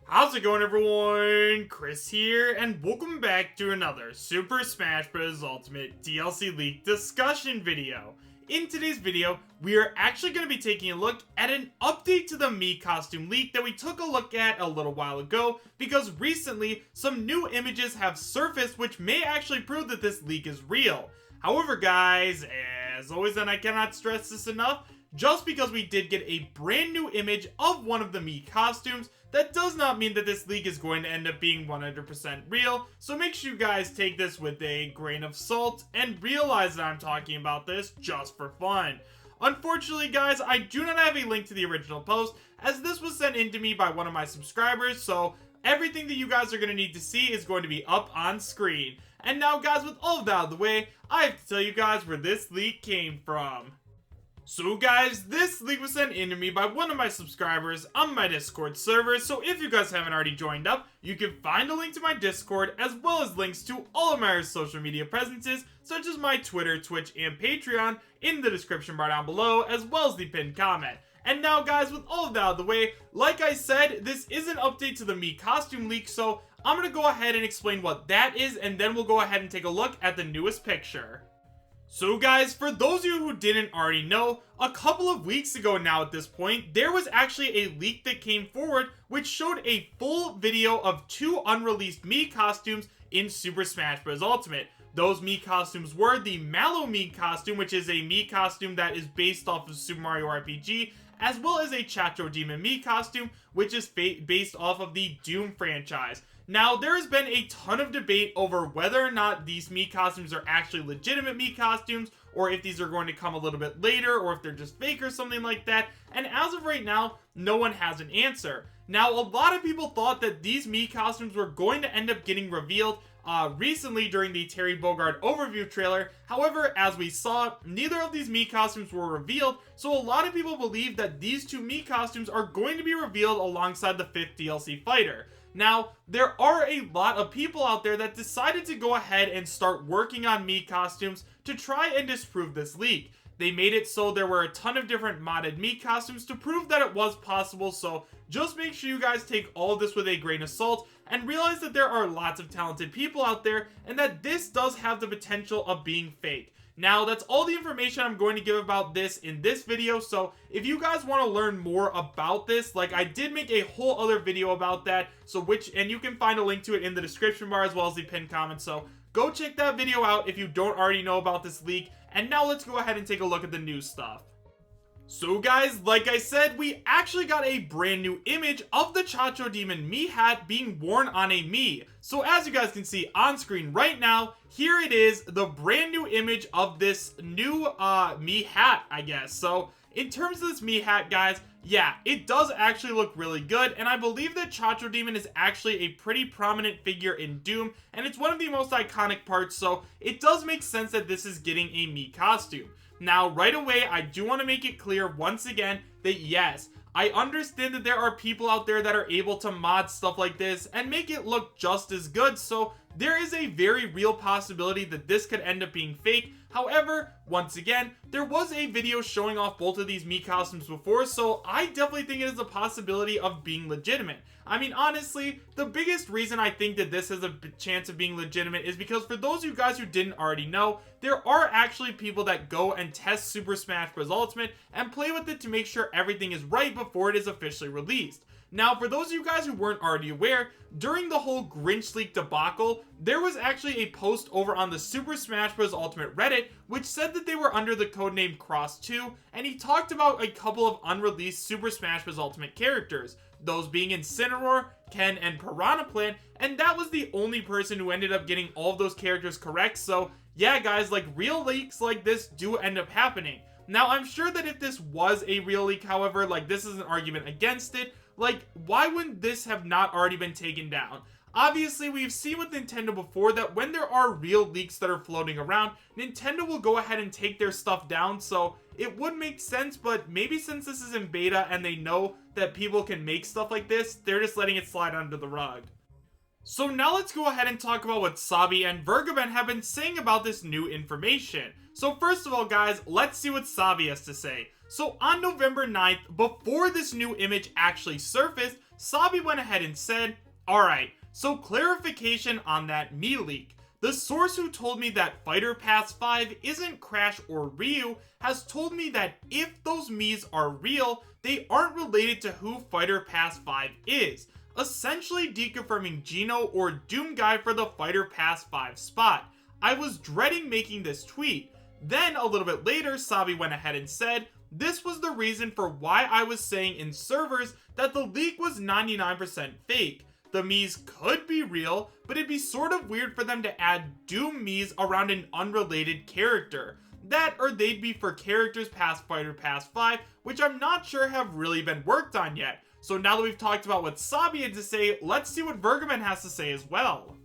How's it going, everyone? Chris here, and welcome back to another Super Smash Bros. Ultimate DLC leak discussion video. In today's video, we are actually going to be taking a look at an update to the Mii costume leak that we took a look at a little while ago, because recently, some new images have surfaced which may actually prove that this leak is real. However, guys, as always, and I cannot stress this enough, just because we did get a brand new image of one of the Mii costumes, that does not mean that this leak is going to end up being 100% real, so make sure you guys take this with a grain of salt and realize that I'm talking about this just for fun. Unfortunately, guys, I do not have a link to the original post, as this was sent in to me by one of my subscribers, so everything that you guys are going to need to see is going to be up on screen. And now, guys, with all of that out of the way, I have to tell you guys where this leak came from. So guys, this leak was sent in to me by one of my subscribers on my Discord server, so if you guys haven't already joined up, you can find a link to my Discord as well as links to all of my social media presences, such as my Twitter, Twitch, and Patreon in the description bar down below, as well as the pinned comment. And now guys, with all of that out of the way, like I said, this is an update to the Mii costume leak, so I'm going to go ahead and explain what that is, and then we'll go ahead and take a look at the newest picture. So guys, for those of you who didn't already know, a couple of weeks ago now at this point, there was actually a leak that came forward which showed a full video of two unreleased Mii costumes in Super Smash Bros. Ultimate. Those Mii costumes were the Mallow Mii costume, which is a Mii costume that is based off of Super Mario RPG, as well as a Chacho Demon Mii costume, which is based off of the Doom franchise. Now, there has been a ton of debate over whether or not these Mii costumes are actually legitimate Mii costumes, or if these are going to come a little bit later, or if they're just fake or something like that, and as of right now, no one has an answer. Now, a lot of people thought that these Mii costumes were going to end up getting revealed recently during the Terry Bogard overview trailer. However, as we saw, neither of these Mii costumes were revealed, so a lot of people believe that these two Mii costumes are going to be revealed alongside the 5th DLC fighter. Now, there are a lot of people out there that decided to go ahead and start working on Mii costumes to try and disprove this leak. They made it so there were a ton of different modded Mii costumes to prove that it was possible, so just make sure you guys take all of this with a grain of salt and realize that there are lots of talented people out there and that this does have the potential of being fake. Now, that's all the information I'm going to give about this in this video, so if you guys want to learn more about this, like I did make a whole other video about that, and you can find a link to it in the description bar as well as the pinned comment, so go check that video out if you don't already know about this leak, and now let's go ahead and take a look at the new stuff. So guys, like I said, we actually got a brand new image of the Chacho Demon Mii hat being worn on a Mii. So as you guys can see on screen right now, here it is, the brand new image of this new Mii hat, I guess. So in terms of this Mii hat, guys, yeah, it does actually look really good, and I believe that Chacho Demon is actually a pretty prominent figure in Doom, and it's one of the most iconic parts, so it does make sense that this is getting a Mii costume. Now, right away, I do want to make it clear once again that yes, I understand that there are people out there that are able to mod stuff like this and make it look just as good, so there is a very real possibility that this could end up being fake. However, once again, there was a video showing off both of these Mii costumes before, so I definitely think it is a possibility of being legitimate. I mean, honestly, the biggest reason I think that this has a chance of being legitimate is because for those of you guys who didn't already know, there are actually people that go and test Super Smash Bros. Ultimate and play with it to make sure everything is right before it is officially released. Now, for those of you guys who weren't already aware, during the whole Grinch leak debacle, there was actually a post over on the Super Smash Bros. Ultimate Reddit, which said that they were under the codename Cross2, and he talked about a couple of unreleased Super Smash Bros. Ultimate characters, those being Incineroar, Ken, and Piranha Plant, and that was the only person who ended up getting all of those characters correct, so yeah guys, like real leaks like this do end up happening. Now, I'm sure that if this was a real leak, however, like this is an argument against it, like, why wouldn't this have not already been taken down? Obviously, we've seen with Nintendo before that when there are real leaks that are floating around, Nintendo will go ahead and take their stuff down, so it would make sense, but maybe since this is in beta and they know that people can make stuff like this, they're just letting it slide under the rug. So now let's go ahead and talk about what Sabe and Vergaben have been saying about this new information. So first of all, guys, let's see what Sabe has to say. So on November 9th, before this new image actually surfaced, Sabe went ahead and said, "Alright, so clarification on that MII leak. The source who told me that Fighter Pass 5 isn't Crash or Ryu has told me that if those Miis are real, they aren't related to who Fighter Pass 5 is, essentially deconfirming Gino or Doomguy for the Fighter Pass 5 spot. I was dreading making this tweet." Then, a little bit later, Sabe went ahead and said, "This was the reason for why I was saying in servers that the leak was 99% fake. The Miis could be real, but it'd be sort of weird for them to add Doom Miis around an unrelated character. That, or they'd be for characters past Fighter Pass 5, which I'm not sure have really been worked on yet. So now that we've talked about what Sabe had to say, let's see what Vergaman has to say as well."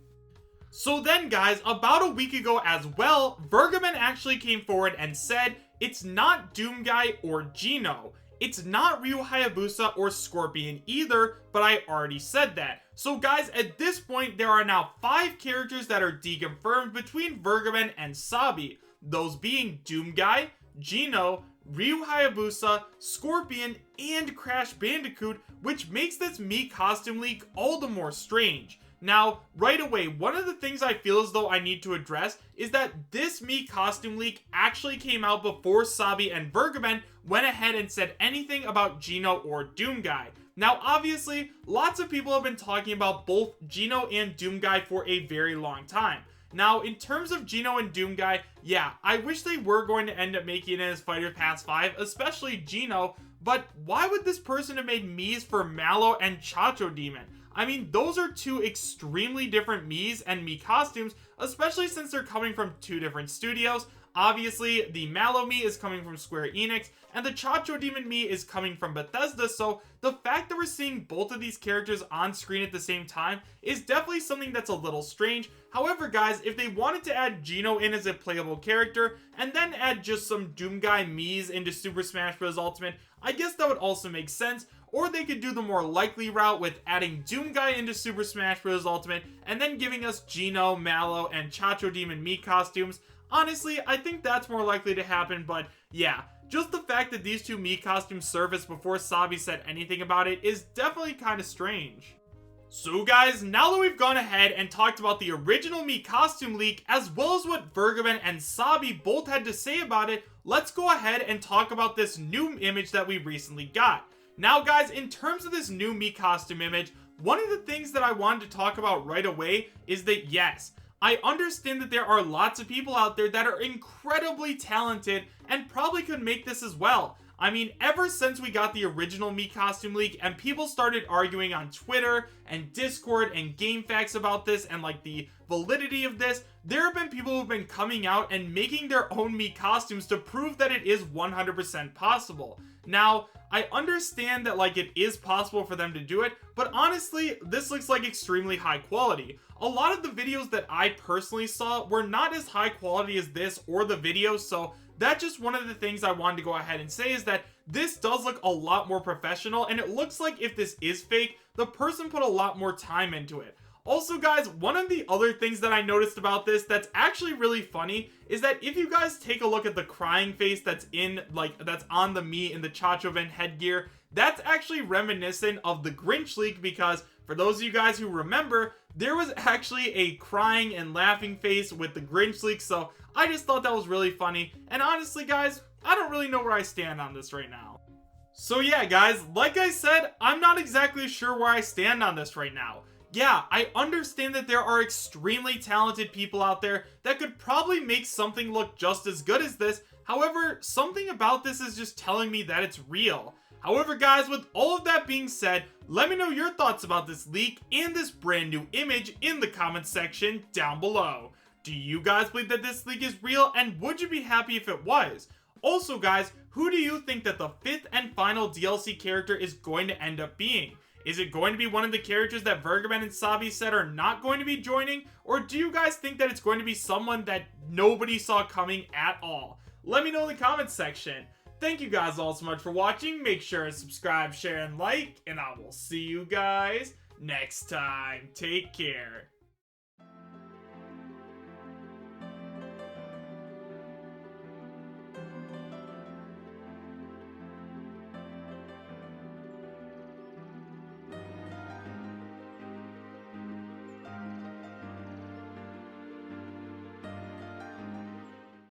So then guys, about a week ago as well, Vergaman actually came forward and said, "It's not Doomguy or Gino. It's not Ryu Hayabusa or Scorpion either, but I already said that." So guys, at this point, there are now 5 characters that are deconfirmed between Vergaman and Sabe. Those being Doomguy, Gino, Ryu Hayabusa, Scorpion, and Crash Bandicoot, which makes this MII costume leak all the more strange. Now, right away, one of the things I feel as though I need to address is that this MII costume leak actually came out before Sabe and Vergaman went ahead and said anything about Gino or Doomguy. Now, obviously, lots of people have been talking about both Gino and Doomguy for a very long time. Now, in terms of Gino and Doomguy, yeah, I wish they were going to end up making it as Fighter Pass 5, especially Gino, but why would this person have made Miis for Mallow and Chacho Demon? I mean, those are 2 extremely different Miis and MII costumes, especially since they're coming from 2 different studios. Obviously, the Mallow Mii is coming from Square Enix, and the Chacho Demon Mii is coming from Bethesda, so the fact that we're seeing both of these characters on screen at the same time is definitely something that's a little strange. However, guys, if they wanted to add Gino in as a playable character, and then add just some Doomguy Miis into Super Smash Bros. Ultimate, I guess that would also make sense. Or they could do the more likely route with adding Doomguy into Super Smash Bros. Ultimate, and then giving us Gino, Mallow, and Chacho Demon Mii costumes. Honestly, I think that's more likely to happen, but yeah, just the fact that these 2 Mii costumes surfaced before Sabe said anything about it is definitely kind of strange. So guys, now that we've gone ahead and talked about the original Mii costume leak, as well as what Vergaman and Sabe both had to say about it, let's go ahead and talk about this new image that we recently got. Now guys, in terms of this new Mii costume image, one of the things that I wanted to talk about right away is that yes, I understand that there are lots of people out there that are incredibly talented and probably could make this as well. I mean, ever since we got the original Mii costume leak and people started arguing on Twitter and Discord and GameFAQs about this and like the validity of this, there have been people who've been coming out and making their own Mii costumes to prove that it is 100% possible. Now, I understand that like it is possible for them to do it, but honestly, this looks like extremely high quality. A lot of the videos that I personally saw were not as high quality as this or the video, so that's just one of the things I wanted to go ahead and say is that this does look a lot more professional, and it looks like if this is fake, the person put a lot more time into it. Also guys, one of the other things that I noticed about this that's actually really funny is that if you guys take a look at the crying face that's on the Mii in the Chachoven headgear, that's actually reminiscent of the Grinch leak, because for those of you guys who remember, there was actually a crying and laughing face with the Grinch leak, so I just thought that was really funny. And honestly guys, I don't really know where I stand on this right now. So yeah guys, like I said, I'm not exactly sure where I stand on this right now. Yeah, I understand that there are extremely talented people out there that could probably make something look just as good as this. However, something about this is just telling me that it's real. However guys, with all of that being said, let me know your thoughts about this leak and this brand new image in the comments section down below. Do you guys believe that this leak is real, and would you be happy if it was? Also guys, who do you think that the 5th and final DLC character is going to end up being? Is it going to be one of the characters that Vergaman and Sabe said are not going to be joining? Or do you guys think that it's going to be someone that nobody saw coming at all? Let me know in the comments section. Thank you guys all so much for watching. Make sure to subscribe, share, and like. And I will see you guys next time. Take care.